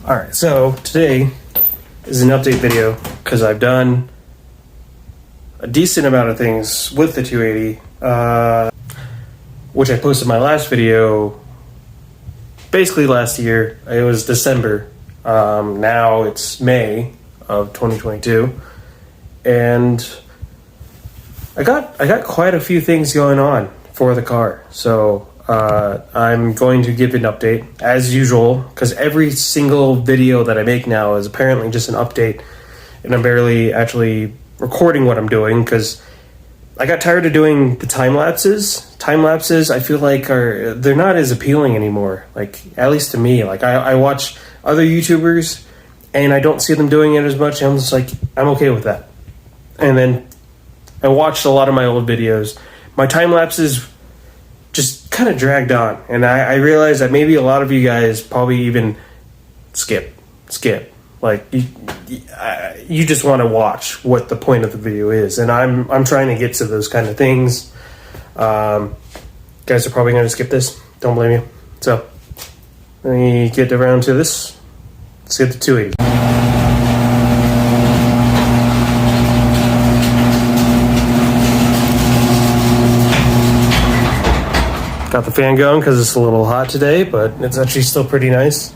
Alright, so today is an update video because I've done a decent amount of things with the 280, which I posted my last video basically last year. It was December. Now it's May of 2022, and I got quite a few things going on for the car. So I'm going to give an update as usual, because every single video that I make now is apparently just an update, and I'm barely actually recording what I'm doing because I got tired of doing the time lapses. Time lapses, I feel like they're not as appealing anymore. Like, at least to me. Like, I watch other YouTubers and I don't see them doing it as much. I'm just like, I'm okay with that. And then I watched a lot of my old videos. My time lapses just kind of dragged on, and I realized that maybe a lot of you guys probably even skip. Like, you just want to watch what the point of the video is, and I'm trying to get to those kind of things. Guys are probably going to skip this. Don't blame you. So let me get around to this. Let's get to 280. Got the fan going because it's a little hot today, but it's actually still pretty nice.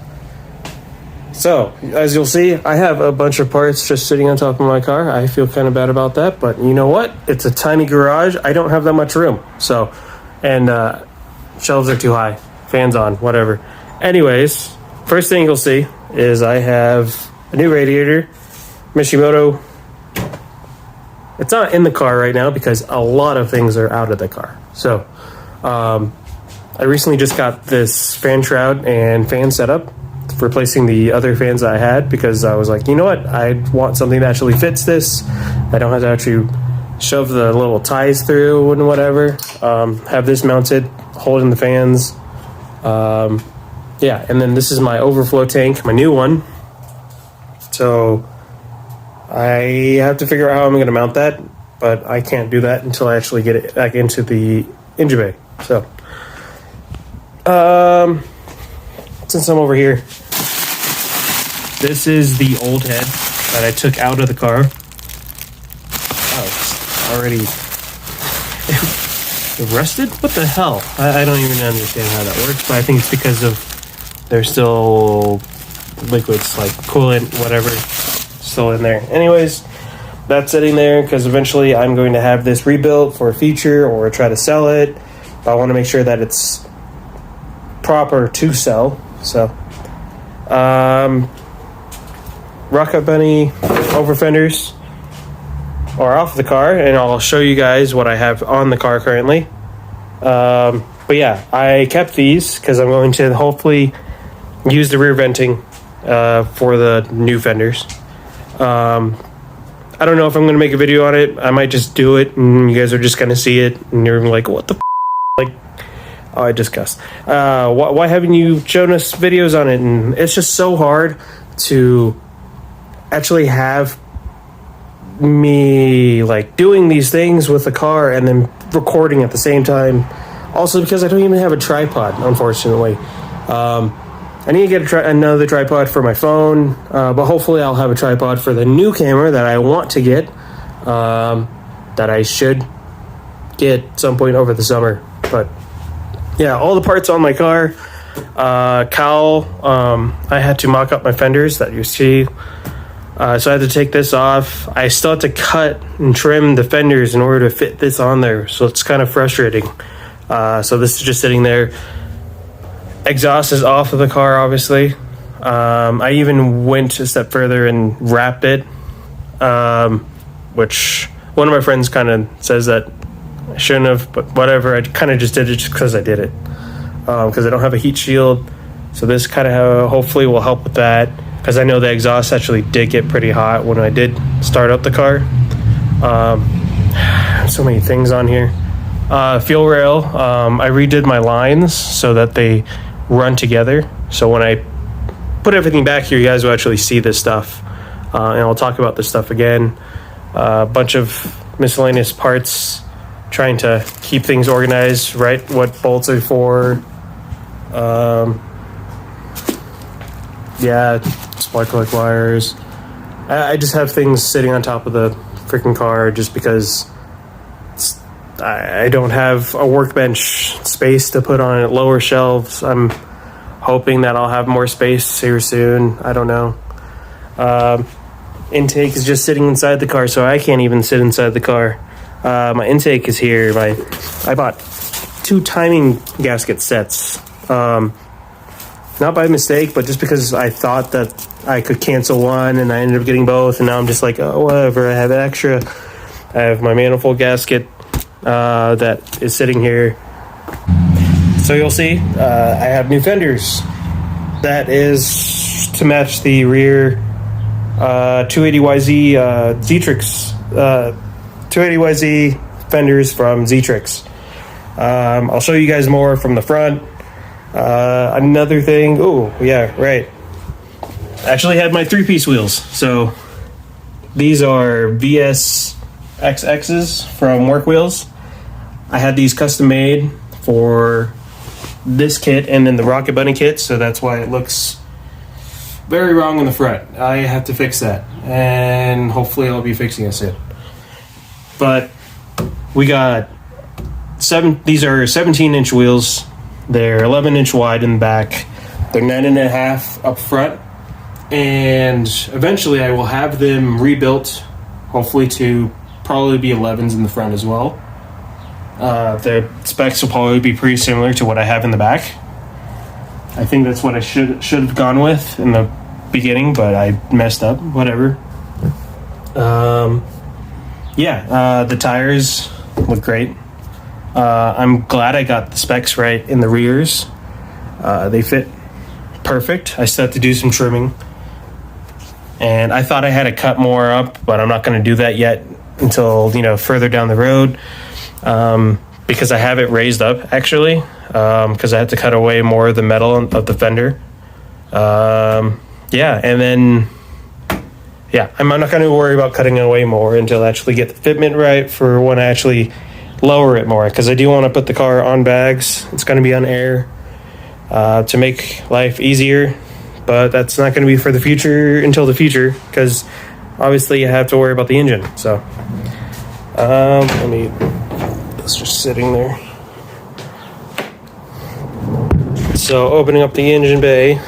So, as you'll see, I have a bunch of parts just sitting on top of my car. I feel kind of bad about that, but you know what? It's a tiny garage. I don't have that much room. So, and shelves are too high. Fans on, whatever. Anyways, first thing you'll see is I have a new radiator. Mishimoto. It's not in the car right now because a lot of things are out of the car. So, I recently just got this fan shroud and fan setup, replacing the other fans that I had, because I was like, you know what, I want something that actually fits this. I don't have to actually shove the little ties through and whatever. Have this mounted, holding the fans. Yeah, and then this is my overflow tank, my new one. So I have to figure out how I'm going to mount that, but I can't do that until I actually get it back into the engine bay. So since I'm over here, this is the old head that I took out of the car. Oh, it's already rusted? What the hell? I don't even understand how that works, but I think it's because of there's still liquids like coolant, whatever, still in there. Anyways, that's sitting there because eventually I'm going to have this rebuilt for a feature or try to sell it. But I want to make sure that it's proper to sell. So, Rocket Bunny over fenders are off the car, and I'll show you guys what I have on the car currently. But yeah, I kept these because I'm going to hopefully use the rear venting for the new fenders. I don't know if I'm going to make a video on it. I might just do it, and you guys are just going to see it, and you're like, what the like, oh, I just cussed. Why haven't you shown us videos on it? And it's just so hard to actually have me like doing these things with the car and then recording at the same time. Also, because I don't even have a tripod, unfortunately. I need to get another tripod for my phone, but hopefully I'll have a tripod for the new camera that I want to get, that I should get some point over the summer. But yeah, all the parts on my car. Cowl, I had to mock up my fenders that you see. So I had to take this off. I still have to cut and trim the fenders in order to fit this on there. So it's kind of frustrating. So this is just sitting there. Exhaust is off of the car, obviously. I even went a step further and wrapped it, which one of my friends kind of says that I shouldn't have, but whatever. I kind of just did it just because I did it, because I don't have a heat shield. So this kind of hopefully will help with that, because I know the exhaust actually did get pretty hot when I did start up the car. So many things on here. Fuel rail, I redid my lines so that they run together. So when I put everything back here, you guys will actually see this stuff. And I'll talk about this stuff again. A bunch of miscellaneous parts, trying to keep things organized, right? What bolts are for. Yeah, spark plug wires. I just have things sitting on top of the freaking car just because I don't have a workbench space to put on lower shelves. I'm hoping that I'll have more space here soon. I don't know. Intake is just sitting inside the car, so I can't even sit inside the car. My intake is here. I bought 2 timing gasket sets. Not by mistake, but just because I thought that I could cancel one, and I ended up getting both, and now I'm just like, oh, whatever, I have extra. I have my manifold gasket that is sitting here. So you'll see, I have new fenders. That is to match the rear 280YZ Z-Trix, 280YZ fenders from Z-Trix. I'll show you guys more from the front. Another thing, oh yeah, right. Actually had my 3-piece wheels. So these are VSXXs from Work Wheels. I had these custom made for this kit and then the Rocket Bunny kit, so that's why it looks very wrong in the front. I have to fix that, and hopefully I'll be fixing it soon. But we got these are 17-inch wheels. They're 11-inch wide in the back. They're 9.5 up front, and eventually I will have them rebuilt, hopefully to probably be 11s in the front as well. The specs will probably be pretty similar to what I have in the back. I think that's what I should have gone with in the beginning, but I messed up. Whatever. The tires look great. I'm glad I got the specs right in the rears. They fit perfect. I still have to do some trimming. And I thought I had to cut more up, but I'm not going to do that yet until, further down the road. Because I have it raised up, actually. Because I had to cut away more of the metal of the fender. I'm not going to worry about cutting away more until I actually get the fitment right for when I actually lower it more, because I do want to put the car on bags. It's going to be on air to make life easier, but that's not going to be for the future until the future, because obviously you have to worry about the engine. So it's just sitting there. So opening up the engine bay,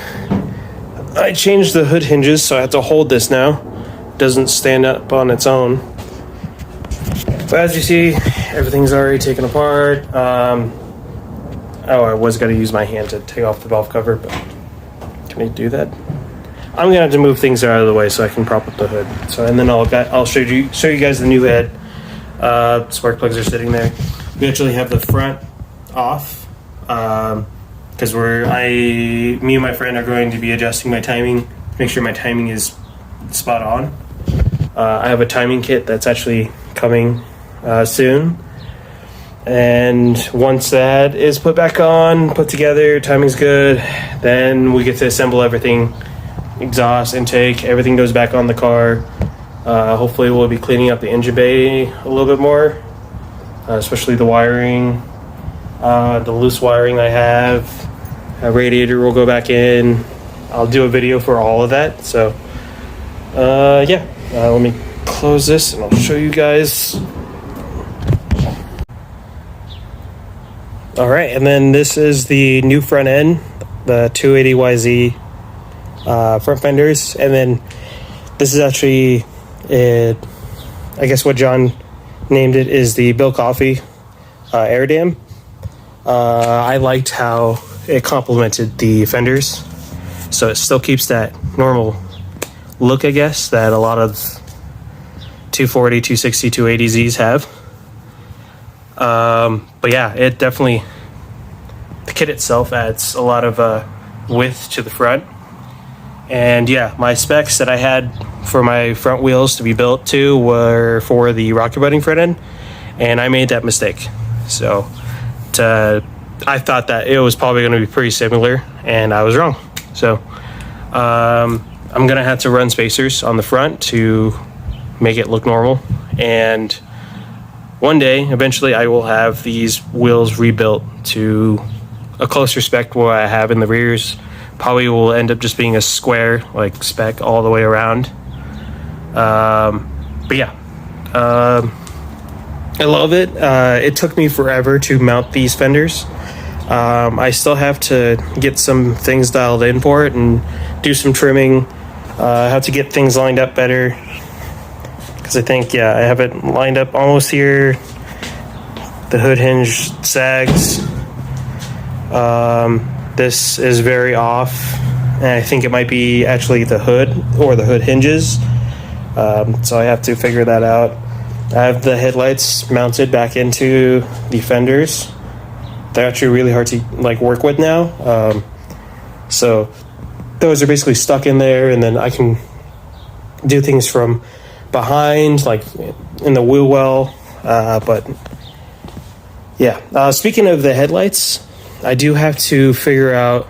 I changed the hood hinges, so I have to hold this now. It doesn't stand up on its own. But as you see, everything's already taken apart. I was going to use my hand to take off the valve cover, but can I do that? I'm going to have to move things out of the way so I can prop up the hood. So, and then I'll show you guys the new head. Spark plugs are sitting there. We actually have the front off because me and my friend are going to be adjusting my timing, make sure my timing is spot on. I have a timing kit that's actually coming soon, and once that is put back on, put together, timing's good, then we get to assemble everything, exhaust, intake, everything goes back on the car. Hopefully we'll be cleaning up the engine bay a little bit more, especially the wiring, the loose wiring I have. A radiator will go back in. I'll do a video for all of that. So let me close this and I'll show you guys. All right, and then this is the new front end, the 280YZ front fenders, and then this is actually I guess what John named it is the Bill Coffey air dam. I liked how it complemented the fenders, so it still keeps that normal look, I guess, that a lot of 240, 260, 280Zs have. But yeah, it definitely, the kit itself adds a lot of width to the front. And yeah, my specs that I had for my front wheels to be built to were for the rocker butting front end, and I made that mistake. So I thought that it was probably going to be pretty similar, and I was wrong. So I'm going to have to run spacers on the front to make it look normal, and one day, eventually, I will have these wheels rebuilt to a closer spec to what I have in the rears, probably will end up just being a square like spec all the way around. But yeah, I love it. It took me forever to mount these fenders. I still have to get some things dialed in for it and do some trimming. I have to get things lined up better, because I think, yeah, I have it lined up almost here. The hood hinge sags. This is very off, and I think it might be actually the hood or the hood hinges. So I have to figure that out. I have the headlights mounted back into the fenders. They're actually really hard to like work with now. So those are basically stuck in there, and then I can do things from behind, like in the wheel well. But yeah, speaking of the headlights, I do have to figure out.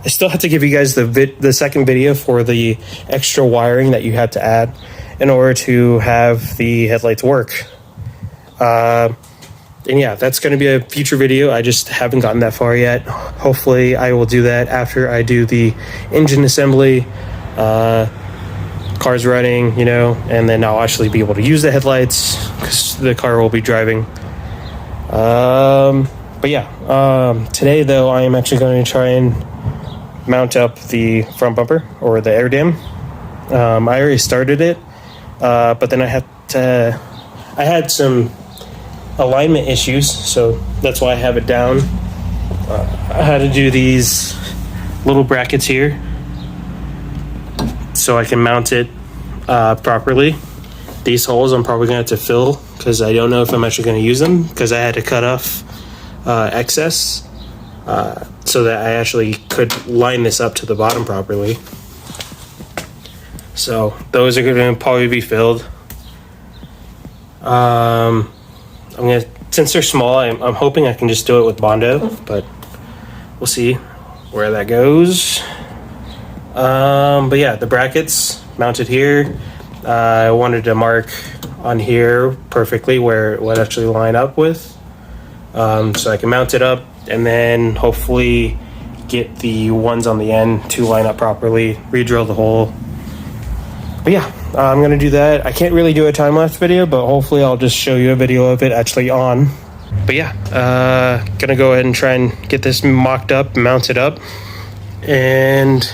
I still have to give you guys the second video for the extra wiring that you had to add in order to have the headlights work. And yeah, that's going to be a future video. I just haven't gotten that far yet. Hopefully I will do that after I do the engine assembly, car's running, you know, and then I'll actually be able to use the headlights because the car will be driving. But yeah, today though, I am actually going to try and mount up the front bumper or the air dam. I already started it, but then I had some alignment issues, so that's why I have it down. I had to do these little brackets here so I can mount it properly. These holes I'm probably gonna have to fill because I don't know if I'm actually gonna use them, because I had to cut off excess so that I actually could line this up to the bottom properly. So those are gonna probably be filled. I'm gonna, since they're small, I'm hoping I can just do it with Bondo, but we'll see where that goes. But yeah, the brackets mounted here. I wanted to mark on here perfectly where it would actually line up with, so I can mount it up and then hopefully get the ones on the end to line up properly, re-drill the hole. But yeah, I'm gonna do that. I can't really do a time-lapse video, but hopefully I'll just show you a video of it actually on. But yeah, gonna go ahead and try and get this mocked up, mounted up, and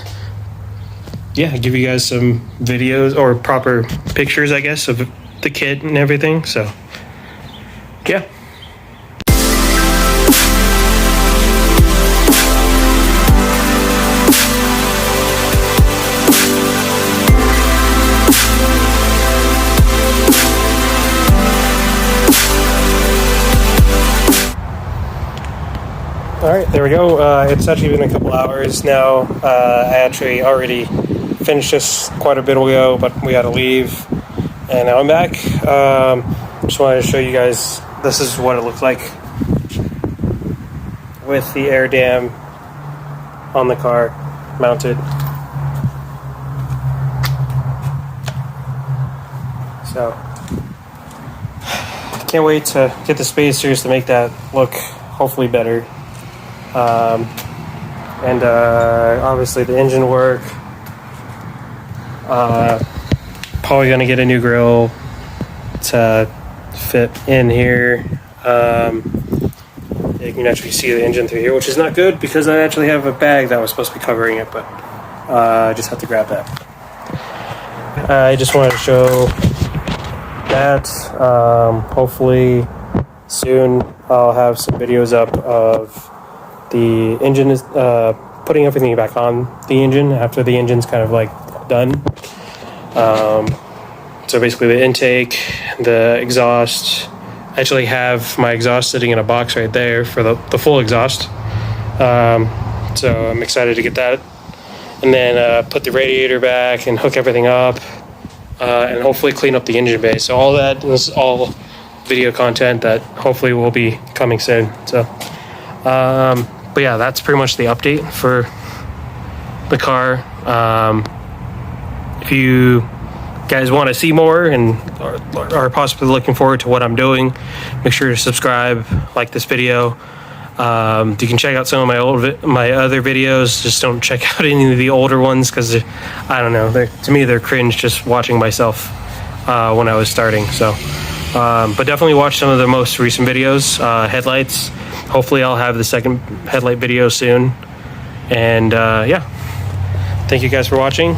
yeah, give you guys some videos or proper pictures, I guess, of the kit and everything. So yeah. All right, there we go. It's actually been a couple hours now. I actually already finished this quite a bit ago, but we had to leave, and now I'm back. Just wanted to show you guys, this is what it looked like with the air dam on the car mounted. So, can't wait to get the spacers to make that look hopefully better. And obviously the engine work. Probably gonna get a new grill to fit in here. You can actually see the engine through here, which is not good because I actually have a bag that was supposed to be covering it, but I just have to grab that. I just wanted to show that. Hopefully soon I'll have some videos up of the engine is putting everything back on the engine after the engine's kind of like done. So basically the intake, the exhaust. I actually have my exhaust sitting in a box right there for the full exhaust. So I'm excited to get that. And then put the radiator back and hook everything up, and hopefully clean up the engine bay. So all that is all video content that hopefully will be coming soon. So but yeah, that's pretty much the update for the car. If you guys want to see more and are possibly looking forward to what I'm doing, make sure to subscribe, like this video. You can check out some of my other videos. Just don't check out any of the older ones because I don't know. To me, they're cringe just watching myself when I was starting. So, but definitely watch some of the most recent videos. Headlights. Hopefully, I'll have the second headlight video soon. And yeah, thank you guys for watching.